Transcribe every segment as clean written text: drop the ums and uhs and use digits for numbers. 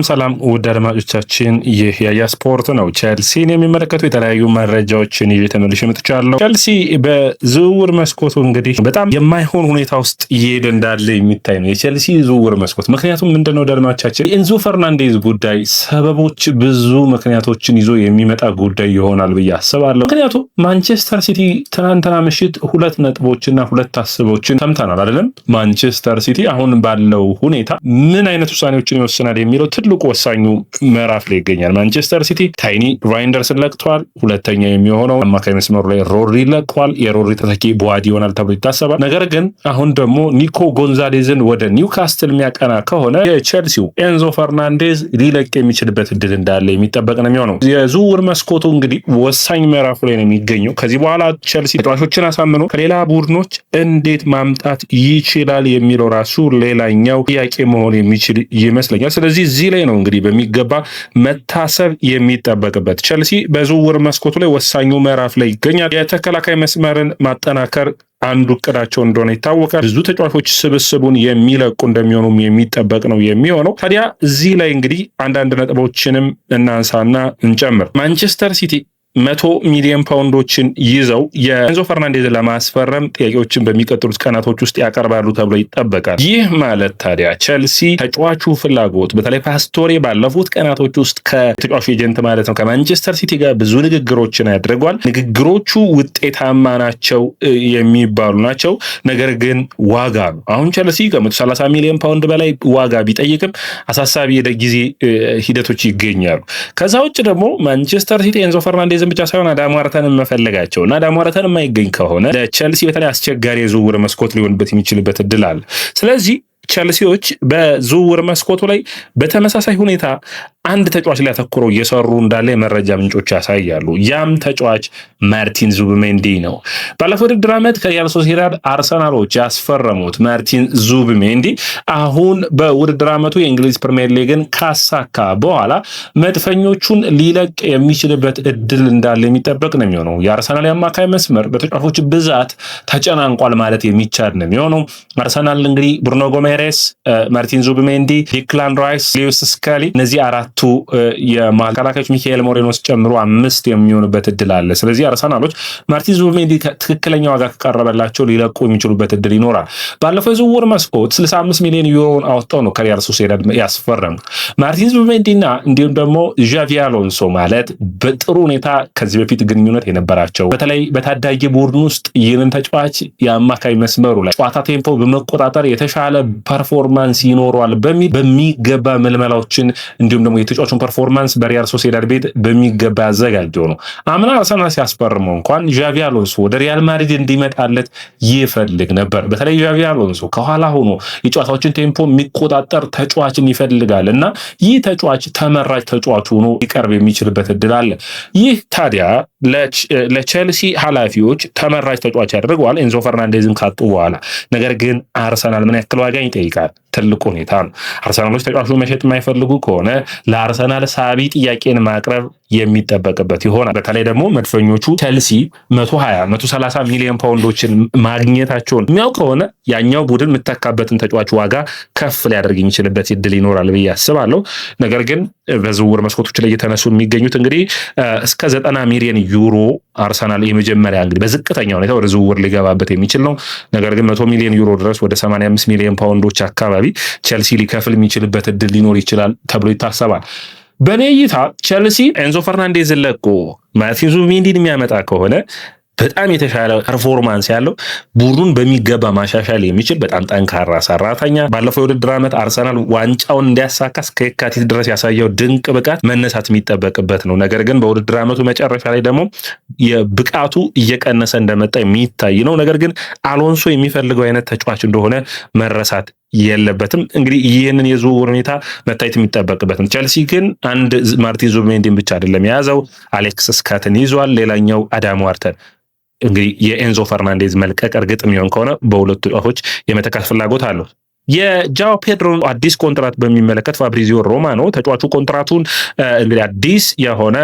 ሰላም ውድ አድማጮቻችን፣ ይህ ያያ ስፖርት ነው። ቸልሲን የሚመለከቱ የተለያዩ መረጃዎችን ይዤ ተመልሼ መጥቻለሁ። ቸልሲ በዝውውር መስኮቱ እንግዲህ በጣም የማይሆን ሁኔታ ውስጥ እየሄደ እንዳለ የሚታይ ነው የቸልሲ ዝውውር መስኮት። ምክንያቱም ምንድነው አድማጮቻችን፣ የኤንዞ ፈርናንዴዝ ጉዳይ ሰበቦች ብዙ ምክንያቶችን ይዞ የሚመጣ ጉዳይ ይሆናል ብዬ አስባለሁ። ምክንያቱም ማንቸስተር ሲቲ ትናንትና ምሽት 2 ነጥቦችና 2 አስቦችን ሰምተናል አይደለም። ማንቸስተር ሲቲ አሁን ባለው ሁኔታ ምን አይነት ውሳኔዎችን ይወስናል የሚለው ትልቁ ወሳኙ ምዕራፍ ላይ ይገኛል። ማንቸስተር ሲቲ ታይኒ ራይንደርስን ለቅቷል። ሁለተኛ የሚሆነው አማካይ መስመሩ ላይ ሮሪ ለቅቷል። የሮሪ ተተኪ ቦዋዲ ይሆናል ተብሎ ይታሰባል። ነገር ግን አሁን ደግሞ ኒኮ ጎንዛሌዝን ወደ ኒውካስትል የሚያቀና ከሆነ የቼልሲው ኤንዞ ፈርናንዴዝ ሊለቅ የሚችልበት እድል እንዳለ የሚጠበቅ ነው የሚሆነው። የዝውውር መስኮቱ እንግዲህ ወሳኝ ምዕራፉ ላይ ነው የሚገኘው። ከዚህ በኋላ ቼልሲ ተጫዋቾችን አሳምኖ ከሌላ ቡድኖች እንዴት ማምጣት ይችላል የሚለው ራሱ ሌላኛው ጥያቄ መሆን የሚችል ይመስለኛል። ስለዚህ እዚህ ላይ ነው እንግዲህ በሚገባ መታሰብ የሚጠበቅበት። ቼልሲ በዝውውር መስኮቱ ላይ ወሳኙ ምዕራፍ ላይ ይገኛል። የተከላካይ መስመርን ማጠናከር አንዱ እቅዳቸው እንደሆነ ይታወቃል። ብዙ ተጫዋቾች ስብስቡን የሚለቁ እንደሚሆኑም የሚጠበቅ ነው የሚሆነው። ታዲያ እዚህ ላይ እንግዲህ አንዳንድ ነጥቦችንም እናንሳና እንጨምር። ማንቸስተር ሲቲ 100 ሚሊዮን ፓውንዶችን ይዘው የኤንዞ ፈርናንዴዝን ለማስፈረም ጥያቄዎችን በሚቀጥሉት ቀናቶች ውስጥ ያቀርባሉ ተብሎ ይጠበቃል። ይህ ማለት ታዲያ ቼልሲ ተጫዋቹ ፍላጎት በተለይ ፓስቶሬ ባለፉት ቀናቶች ውስጥ ከተጫዋቹ ኤጀንት ማለት ነው ከማንቸስተር ሲቲ ጋር ብዙ ንግግሮችን ያደርጓል። ንግግሮቹ ውጤታማ ናቸው የሚባሉ ናቸው። ነገር ግን ዋጋ ነው። አሁን ቼልሲ ከ130 ሚሊዮን ፓውንድ በላይ ዋጋ ቢጠይቅም አሳሳቢ የጊዜ ሂደቶች ይገኛሉ። ከዛ ውጭ ደግሞ ማንቸስተር ሲቲ ኤንዞ ፈርናንዴዝ ብቻ ሳይሆን አዳም ዋርተንን መፈለጋቸው እና አዳም ዋርተን የማይገኝ ከሆነ ለቼልሲ በተለይ አስቸጋሪ የዝውውር መስኮት ሊሆንበት የሚችልበት እድል አለ። ስለዚህ ቼልሲዎች በዝውውር መስኮቱ ላይ በተመሳሳይ ሁኔታ አንድ ተጫዋች ላይ አተኩረው እየሰሩ እንዳለ የመረጃ ምንጮች ያሳያሉ። ያም ተጫዋች ማርቲን ዙብሜንዲ ነው። ባለፈው ውድድር ዓመት ከሪያል ሶሲዳድ አርሰናሎች ያስፈረሙት ማርቲን ዙብሜንዲ አሁን በውድድር ዓመቱ የእንግሊዝ ፕሪሚየር ሊግን ካሳካ በኋላ መድፈኞቹን ሊለቅ የሚችልበት እድል እንዳለ የሚጠበቅ ነው የሚሆነው። የአርሰናል አማካይ መስመር በተጫዋቾች ብዛት ተጨናንቋል ማለት የሚቻል ነው የሚሆነው። አርሰናል እንግዲህ ብሩኖ ጎሜሬስ፣ ማርቲን ዙብሜንዲ፣ ዲክላን ራይስ፣ ሊዩስ ስካሊ እነዚህ አራቱ የመሃል ተከላካዮች ሚካኤል ሞሬኖስ ጨምሮ 5 የሚሆኑበት እድል አለ። ስለዚህ አርሰናሎች ማርቲን ዙብሜንዲ ትክክለኛ ዋጋ ከቀረበላቸው ሊለቁ የሚችሉበት እድል ይኖራል። ባለፈው የዝውውር መስኮት 65 ሚሊዮን ዩሮን አወጣው ነው ከሪያል ሶሲዳድ ያስፈረሙ ማርቲን ዙብሜንዲና እንዲሁም ደግሞ ዣቪ አሎንሶ ማለት በጥሩ ሁኔታ ከዚህ በፊት ግንኙነት የነበራቸው በተለይ በታዳጊ ቡድን ውስጥ ይህንን ተጫዋች የአማካይ መስመሩ ላይ ጨዋታ ቴምፖ በመቆጣጠር የተሻለ ፐርፎርማንስ ይኖረዋል በሚል በሚገባ መልመላዎችን እንዲሁም ደግሞ የተጫዋቹን ፐርፎርማንስ በሪያል ሶሲዳድ ቤት በሚገባ ያዘጋጀው ነው። አምና አርሰናል ሲያስፈርመው እንኳን ዣቪ አሎንሶ ወደ ሪያል ማድሪድ እንዲመጣለት ይፈልግ ነበር። በተለይ ዣቪ አሎንሶ ከኋላ ሆኖ የጨዋታዎችን ቴምፖ የሚቆጣጠር ተጫዋችን ይፈልጋል እና ይህ ተጫዋች ተመራጭ ተጫዋች ሆኖ ሊቀርብ የሚችልበት እድል አለ። ይህ ታዲያ ለቼልሲ ኃላፊዎች ተመራጭ ተጫዋች ያደርገዋል ኤንዞ ፈርናንዴዝን ካጡ በኋላ። ነገር ግን አርሰናል ምን ያክል ዋጋ ይጠይቃል? ትልቁ ሁኔታ ነው። አርሰናሎች ተጫዋቹ መሸጥ የማይፈልጉ ከሆነ ለአርሰናል ሳቢ ጥያቄን ማቅረብ የሚጠበቅበት ይሆናል። በተለይ ደግሞ መድፈኞቹ ቼልሲ 130 ሚሊዮን ፓውንዶችን ማግኘታቸውን የሚያውቅ ከሆነ ያኛው ቡድን የምተካበትን ተጫዋች ዋጋ ከፍ ሊያደርግ የሚችልበት እድል ይኖራል ብዬ አስባለሁ። ነገር ግን በዝውውር መስኮቶች ላይ እየተነሱ የሚገኙት እንግዲህ እስከ 90 ሚሊዮን ዩሮ አርሰናል የመጀመሪያ እንግዲህ በዝቅተኛ ሁኔታ ወደ ዝውውር ሊገባበት የሚችል ነው። ነገር ግን 100 ሚሊዮን ዩሮ ድረስ ወደ 85 ሚሊዮን ፓውንዶች አካባቢ ቼልሲ ሊከፍል የሚችልበት እድል ሊኖር ይችላል ተብሎ ይታሰባል። በኔ እይታ ቼልሲ ኤንዞ ፈርናንዴዝን ለቆ ማርቲን ዙብሜንዲን የሚያመጣ ከሆነ በጣም የተሻለ ፐርፎርማንስ ያለው ቡድኑን በሚገባ ማሻሻል የሚችል በጣም ጠንካራ ሰራተኛ ባለፈው የውድድር ዓመት አርሰናል ዋንጫውን እንዲያሳካ እስከ የካቲት ድረስ ያሳየው ድንቅ ብቃት መነሳት የሚጠበቅበት ነው። ነገር ግን በውድድር ዓመቱ መጨረሻ ላይ ደግሞ የብቃቱ እየቀነሰ እንደመጣ የሚታይ ነው። ነገር ግን አሎንሶ የሚፈልገው አይነት ተጫዋች እንደሆነ መረሳት የለበትም። እንግዲህ ይህንን የዝውውር ሁኔታ መታየት የሚጠበቅበት ነው። ቼልሲ ግን አንድ ማርቲን ዙብሜንዲን ብቻ አይደለም የያዘው፣ አሌክስ ስካትን ይዟል። ሌላኛው አዳም ዋርተን እንግዲህ የኤንዞ ፈርናንዴዝ መልቀቅ እርግጥ የሚሆን ከሆነ በሁለቱ ተጫዋቾች የመተካት ፍላጎት አለው። የጃኦ ፔድሮ አዲስ ኮንትራት በሚመለከት ፋብሪዚዮ ሮማኖ ተጫዋቹ ኮንትራቱን እንግዲህ አዲስ የሆነ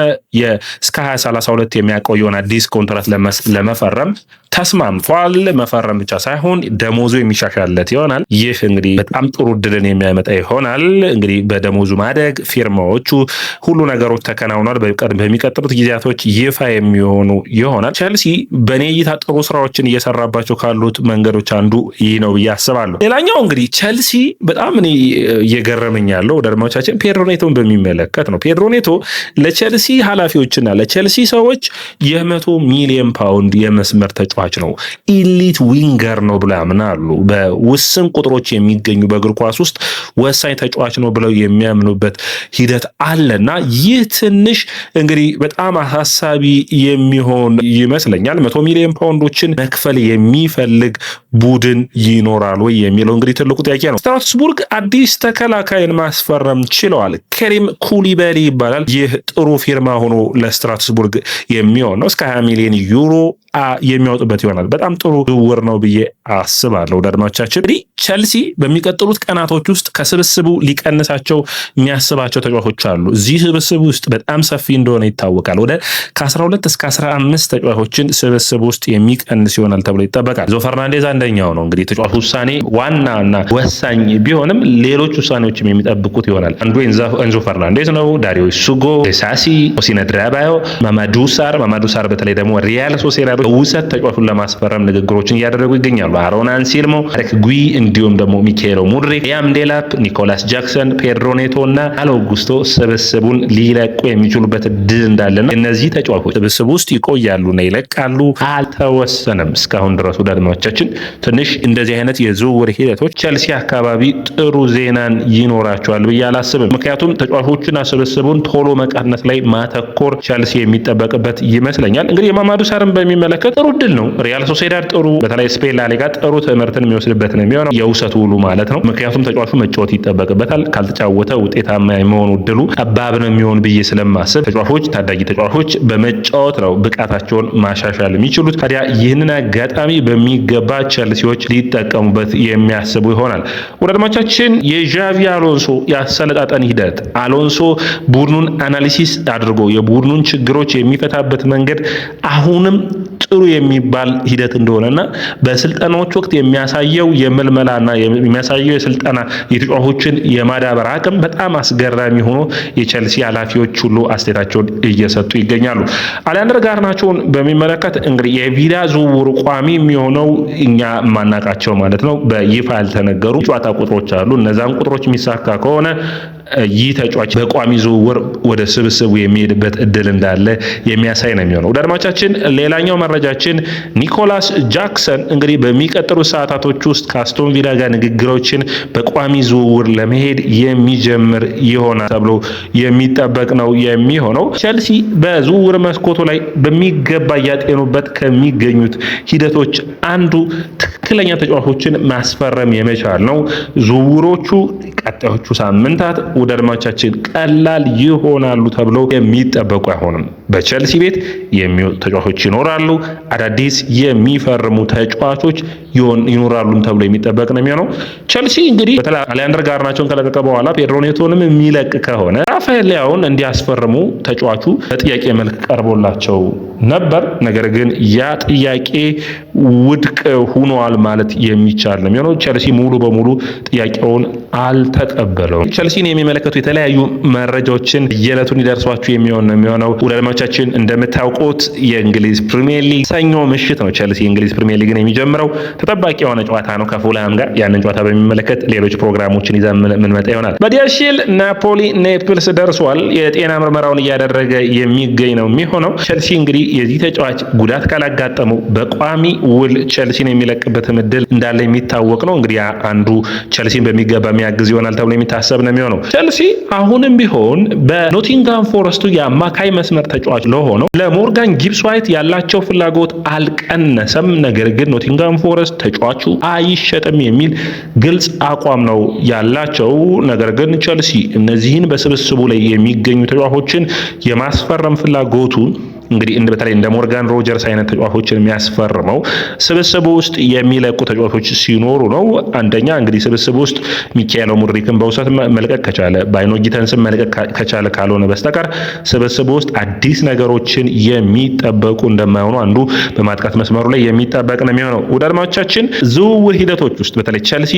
እስከ 2032 የሚያቆየውን አዲስ ኮንትራት ለመፈረም ተስማምቷል። መፈረም ብቻ ሳይሆን ደሞዙ የሚሻሻልለት ይሆናል። ይህ እንግዲህ በጣም ጥሩ እድልን የሚያመጣ ይሆናል። እንግዲህ በደሞዙ ማደግ፣ ፊርማዎቹ፣ ሁሉ ነገሮች ተከናውኗል። በሚቀጥሉት ጊዜያቶች ይፋ የሚሆኑ ይሆናል። ቸልሲ በኔ እይታ ጥሩ ስራዎችን እየሰራባቸው ካሉት መንገዶች አንዱ ይህ ነው ብዬ አስባለሁ። ሌላኛው እንግዲህ ቸልሲ በጣም እኔ እየገረመኝ ያለው ወደ አድማጮቻችን ፔድሮ ኔቶን በሚመለከት ነው። ፔድሮ ኔቶ ለቸልሲ ኃላፊዎችና ለቸልሲ ሰዎች የ100 ሚሊዮን ፓውንድ የመስመር ተጫዋች ነው። ኢሊት ዊንገር ነው ብለው ያምናሉ። በውስን ቁጥሮች የሚገኙ በእግር ኳስ ውስጥ ወሳኝ ተጫዋች ነው ብለው የሚያምኑበት ሂደት አለና ይህ ትንሽ እንግዲህ በጣም አሳሳቢ የሚሆን ይመስለኛል። 100 ሚሊዮን ፓውንዶችን መክፈል የሚፈልግ ቡድን ይኖራል ወይ የሚለው እንግዲህ ትልቁ ጥያቄ ነው። ስትራስቡርግ አዲስ ተከላካይን ማስፈረም ችለዋል። ከሪም ኩሊባሊ ይባላል። ይህ ጥሩ ፊርማ ሆኖ ለስትራስቡርግ የሚሆን ነው። እስከ 20 ሚሊዮን ዩሮ የሚያወጡበት ይሆናል። በጣም ጥሩ ዝውውር ነው ብዬ አስባለሁ። አድማጮቻችን እንግዲህ ቸልሲ በሚቀጥሉት ቀናቶች ውስጥ ከስብስቡ ሊቀንሳቸው የሚያስባቸው ተጫዋቾች አሉ። እዚህ ስብስቡ ውስጥ በጣም ሰፊ እንደሆነ ይታወቃል። ወደ ከ12 እስከ 15 ተጫዋቾችን ስብስቡ ውስጥ የሚቀንስ ይሆናል ተብሎ ይጠበቃል። ኤንዞ ፈርናንዴዝ አንደኛው ነው። እንግዲህ ተጫዋች ውሳኔ ዋናና ወሳኝ ቢሆንም ሌሎች ውሳኔዎችም የሚጠብቁት ይሆናል። አንዱ ኤንዞ ፈርናንዴዝ ነው። ዳሪዮ ሱጎ፣ ሳሲ፣ ኦሲነ ድራባዮ፣ ማማዱ ሳር በተለይ ደግሞ ሪያል ሶሴዳድ ውሰት ተጫዋቹን ለማስፈረም ንግግሮችን እያደረጉ ይገኛሉ። አሮን አንሴልሞ፣ አሬክ ጉይ እንዲሁም ደግሞ ሚኬሎ ሙድሪክ፣ ሊያም ዴላፕ፣ ኒኮላስ ጃክሰን፣ ፔድሮ ኔቶ እና አውጉስቶ ስብስቡን ሊለቁ የሚችሉበት እድል እንዳለና እነዚህ ተጫዋቾች ስብስቡ ውስጥ ይቆያሉና ይለቃሉ አልተወሰነም እስካሁን ድረስ። ወዳጆቻችን ትንሽ እንደዚህ አይነት የዝውውር ሂደቶች ቸልሲ አካባቢ ጥሩ ዜናን ይኖራቸዋል ብዬ አላስብም። ምክንያቱም ተጫዋቾችና ስብስቡን ቶሎ መቀነስ ላይ ማተኮር ቸልሲ የሚጠበቅበት ይመስለኛል። እንግዲህ የማማዱ ሳርን በሚመለከት ጥሩ ድል ነው። ሪያል ሶሴዳድ ጥሩ በተለይ ስፔን ላሊጋ ጥሩ ትምህርትን የሚወስድበት ነው የሚሆነው የውሰት ውሉ ማለት ነው። ምክንያቱም ተጫዋቹ መጫወት ይጠበቅበታል። ካልተጫወተ ውጤታማ የመሆኑ እድሉ ጠባብ ነው የሚሆን ብዬ ስለማስብ ተጫዋቾች ታዳጊ ተጫዋቾች በመጫወት ነው ብቃታቸውን ማሻሻል የሚችሉት። ታዲያ ይህንን አጋጣሚ በሚገባ ቸልሲዎች ሊጠቀሙበት የሚያስቡ ይሆናል። ወደ አድማቻችን የዣቪ አሎንሶ ያሰለጣጠን ሂደት አሎንሶ ቡድኑን አናሊሲስ አድርጎ የቡድኑን ችግሮች የሚፈታበት መንገድ አሁንም ጥሩ የሚባል ሂደት እንደሆነና በስልጠናዎች ወቅት የሚያሳየው የምልመላና የሚያሳየው የስልጠና የተጫዋቾችን የማዳበር አቅም በጣም አስገራሚ ሆኖ የቸልሲ ኃላፊዎች ሁሉ አስተያየታቸውን እየሰጡ ይገኛሉ። አሌክሳንደር ጋርናቾን በሚመለከት እንግዲህ የቪላ ዝውውር ቋሚ የሚሆነው እኛ ማናቃቸው ማለት ነው በይፋ ያልተነገሩ ጨዋታ ቁጥሮች አሉ። እነዛን ቁጥሮች የሚሳካ ከሆነ ይህ ተጫዋች በቋሚ ዝውውር ወደ ስብስቡ የሚሄድበት እድል እንዳለ የሚያሳይ ነው የሚሆነው። ወደ አድማቻችን ሌላኛው መረጃችን ኒኮላስ ጃክሰን እንግዲህ በሚቀጥሉ ሰዓታቶች ውስጥ ከአስቶን ቪላ ጋር ንግግሮችን በቋሚ ዝውውር ለመሄድ የሚጀምር ይሆናል ተብሎ የሚጠበቅ ነው የሚሆነው። ቸልሲ በዝውውር መስኮቱ ላይ በሚገባ እያጤኑበት ከሚገኙት ሂደቶች አንዱ ትክክለኛ ተጫዋቾችን ማስፈረም የመቻል ነው። ዝውውሮቹ ቀጣዮቹ ሳምንታት ወደ አድማቻችን ቀላል ይሆናሉ ተብሎ የሚጠበቁ አይሆንም። በቸልሲ ቤት የሚወጡ ተጫዋቾች ይኖራሉ። አዳዲስ የሚፈርሙ ተጫዋቾች ይኖራሉ ተብሎ የሚጠበቅ ነው የሚሆነው። ቸልሲ እንግዲህ በተለይ አሌክሳንደር ጋርናቾን ከለቀቀ በኋላ ፔድሮ ኔቶንም የሚለቅ ከሆነ ራፋኤል ሊያውን እንዲያስፈርሙ ተጫዋቹ በጥያቄ መልክ ቀርቦላቸው ነበር። ነገር ግን ያ ጥያቄ ውድቅ ሆኗል ማለት የሚቻል ነው የሚሆነው። ቸልሲ ሙሉ በሙሉ ጥያቄውን አልተቀበለውም። ቸልሲን የሚመለከቱ የተለያዩ መረጃዎችን የዕለቱን ይደርሷችሁ የሚሆን ነው የሚሆነው። ውለድማቻችን እንደምታውቁት የእንግሊዝ ፕሪሚየር ሊግ ሰኞ ምሽት ነው ቸልሲ የእንግሊዝ ፕሪሚየር ሊግን የሚጀምረው። ተጠባቂ የሆነ ጨዋታ ነው ከፉልሃም ጋር። ያንን ጨዋታ በሚመለከት ሌሎች ፕሮግራሞችን ይዘን የምንመጣ ይሆናል። በዲያሺል ናፖሊ ኔፕልስ ደርሷል። የጤና ምርመራውን እያደረገ የሚገኝ ነው የሚሆነው። ቸልሲ እንግዲህ የዚህ ተጫዋች ጉዳት ካላጋጠመው በቋሚ ውል ቸልሲን የሚለቅበትም እድል እንዳለ የሚታወቅ ነው። እንግዲህ አንዱ ቸልሲን በሚገባ የሚያግዝ ይሆናል ተብሎ የሚታሰብ ነው የሚሆነው። ቸልሲ አሁንም ቢሆን በኖቲንጋም ፎረስቱ የአማካይ መስመር ተጫዋች ለሆነው ለሞርጋን ጊብስ ዋይት ያላቸው ፍላጎት አልቀነሰም። ነገር ግን ኖቲንጋም ፎረስት ተጫዋቹ አይሸጥም የሚል ግልጽ አቋም ነው ያላቸው። ነገር ግን ቸልሲ እነዚህን በስብስቡ ላይ የሚገኙ ተጫዋቾችን የማስፈረም ፍላጎቱ እንግዲህ በተለይ እንደ ሞርጋን ሮጀርስ አይነት ተጫዋቾችን የሚያስፈርመው ስብስቡ ውስጥ የሚለቁ ተጫዋቾች ሲኖሩ ነው። አንደኛ እንግዲህ ስብስቡ ውስጥ ሚካኤል ሙድሪክን በውሰት መልቀቅ ከቻለ ባይኖ ጊተንስን መልቀቅ ከቻለ ካልሆነ በስተቀር ስብስቡ ውስጥ አዲስ ነገሮችን የሚጠበቁ እንደማይሆኑ አንዱ በማጥቃት መስመሩ ላይ የሚጠበቅ ነው የሚሆነው። ወደ አድማጮቻችን ዝውውር ሂደቶች ውስጥ በተለይ ቸልሲ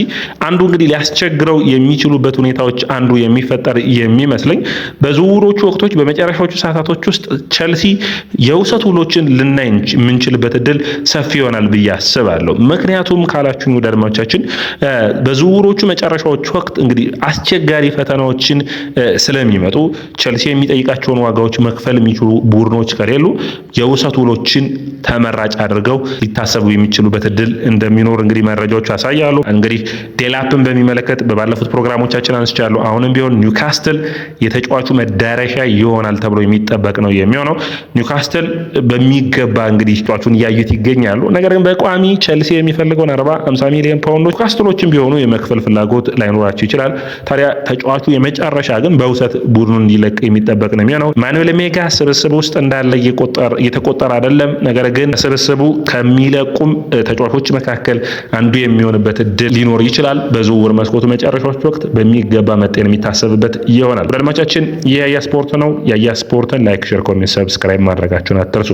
አንዱ እንግዲህ ሊያስቸግረው የሚችሉበት ሁኔታዎች አንዱ የሚፈጠር የሚመስለኝ በዝውውሮቹ ወቅቶች በመጨረሻዎቹ ሰዓታቶች ውስጥ ቸልሲ የውሰት ውሎችን ልናይ የምንችልበት እድል ሰፊ ይሆናል ብዬ አስባለሁ። ምክንያቱም ካላችሁኝ ወደ አድማጮቻችን በዝውውሮቹ መጨረሻዎች ወቅት እንግዲህ አስቸጋሪ ፈተናዎችን ስለሚመጡ ቸልሲ የሚጠይቃቸውን ዋጋዎች መክፈል የሚችሉ ቡድኖች ከሌሉ የውሰት ውሎችን ተመራጭ አድርገው ሊታሰቡ የሚችሉበት እድል እንደሚኖር እንግዲህ መረጃዎች ያሳያሉ። እንግዲህ ዴላፕን በሚመለከት በባለፉት ፕሮግራሞቻችን አንስቻለሁ። አሁንም ቢሆን ኒውካስትል የተጫዋቹ መዳረሻ ይሆናል ተብሎ የሚጠበቅ ነው የሚሆነው። ኒውካስትል በሚገባ እንግዲህ ተጫዋቹን እያዩት ይገኛሉ። ነገር ግን በቋሚ ቸልሲ የሚፈልገውን 40-50 ሚሊዮን ፓውንዶች ኒውካስትሎችም ቢሆኑ የመክፈል ፍላጎት ላይኖራቸው ይችላል። ታዲያ ተጫዋቹ የመጨረሻ ግን በውሰት ቡድኑን እንዲለቅ የሚጠበቅ ነው የሚሆነው። ማኑኤል ሜጋ ስብስብ ውስጥ እንዳለ እየተቆጠረ አይደለም። ነገር ግን ስብስቡ ከሚለቁም ተጫዋቾች መካከል አንዱ የሚሆንበት እድል ሊኖር ይችላል። በዝውውር መስኮቱ መጨረሻዎች ወቅት በሚገባ መጤን የሚታሰብበት ይሆናል። አድማጮቻችን ይህ ያያ ስፖርት ነው። ያያ ስፖርትን ላይክ፣ ሼር፣ ኮሜንት፣ ሰብስክራይብ ማድረጋችሁን አትርሱ።